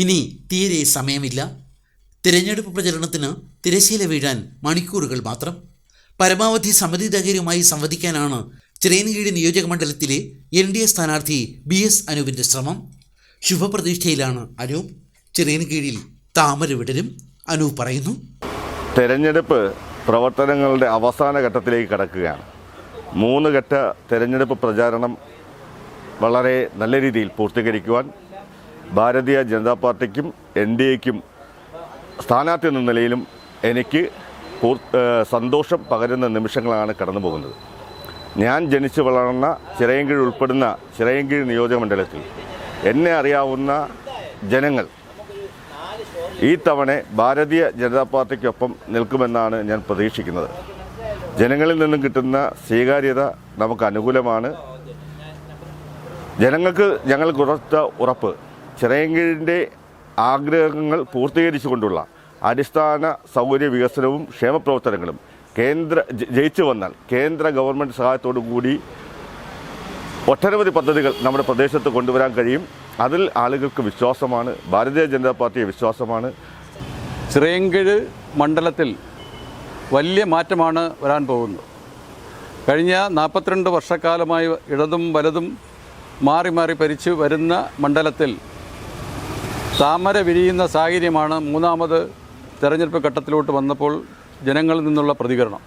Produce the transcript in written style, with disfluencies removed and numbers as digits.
ഇനി തീരെ സമയമില്ല. തിരഞ്ഞെടുപ്പ് പ്രചരണത്തിന് തിരശ്ശീല വീഴാൻ മണിക്കൂറുകൾ മാത്രം. പരമാവധി സമ്മതിദായകരുമായി സംവദിക്കാനാണ് ചിറയൻകീഴ് നിയോജകമണ്ഡലത്തിലെ NDA സ്ഥാനാർത്ഥി BS അനൂപിൻ്റെ ശ്രമം. ശുഭപ്രതീക്ഷയിലാണ് അനൂപ്. ചിറയൻകീഴിൽ താമര വിടരും. അനൂപ് പറയുന്നു, തെരഞ്ഞെടുപ്പ് പ്രവർത്തനങ്ങളുടെ അവസാന ഘട്ടത്തിലേക്ക് കടക്കുകയാണ്. 3 ഘട്ട തെരഞ്ഞെടുപ്പ് പ്രചാരണം വളരെ നല്ല രീതിയിൽ പൂർത്തീകരിക്കുവാൻ ഭാരതീയ ജനതാ പാർട്ടിക്കും NDAയ്ക്കും സ്ഥാനാർത്ഥി എന്ന നിലയിലും എനിക്ക് സന്തോഷം പകരുന്ന നിമിഷങ്ങളാണ് കടന്നു പോകുന്നത്. ഞാൻ ജനിച്ചു വളർന്ന ചിറയൻകീഴ് ഉൾപ്പെടുന്ന ചിറയൻകീഴ് നിയോജകമണ്ഡലത്തിൽ എന്നെ അറിയാവുന്ന ജനങ്ങൾ ഈ തവണ ഭാരതീയ ജനതാ പാർട്ടിക്കൊപ്പം നിൽക്കുമെന്നാണ് ഞാൻ പ്രതീക്ഷിക്കുന്നത്. ജനങ്ങളിൽ നിന്നും കിട്ടുന്ന സ്വീകാര്യത നമുക്ക് അനുകൂലമാണ്. ജനങ്ങൾക്ക് ഞങ്ങൾ കൊടുത്ത ഉറപ്പ് ചിറയൻകീഴിൻ്റെ ആഗ്രഹങ്ങൾ പൂർത്തീകരിച്ചുകൊണ്ടുള്ള അടിസ്ഥാന സൗകര്യ വികസനവും ക്ഷേമപ്രവർത്തനങ്ങളും ജയിച്ചു വന്നാൽ കേന്ദ്ര ഗവൺമെൻറ് സഹായത്തോടു കൂടി ഒട്ടനവധി പദ്ധതികൾ നമ്മുടെ പ്രദേശത്ത് കൊണ്ടുവരാൻ കഴിയും. അതിൽ ആളുകൾക്ക് വിശ്വാസമാണ്, ഭാരതീയ ജനതാ പാർട്ടിയെ വിശ്വാസമാണ്. ചിറയൻകീഴ് മണ്ഡലത്തിൽ വലിയ മാറ്റമാണ് വരാൻ പോകുന്നത്. കഴിഞ്ഞ 42 വർഷക്കാലമായി ഇടതും വലതും മാറി മാറി ഭരിച്ചു വരുന്ന മണ്ഡലത്തിൽ താമര വിരിയുന്ന സാഹചര്യമാണ് 3ാമത് തെരഞ്ഞെടുപ്പ് ഘട്ടത്തിലോട്ട് വന്നപ്പോൾ ജനങ്ങളിൽ നിന്നുള്ള പ്രതികരണം.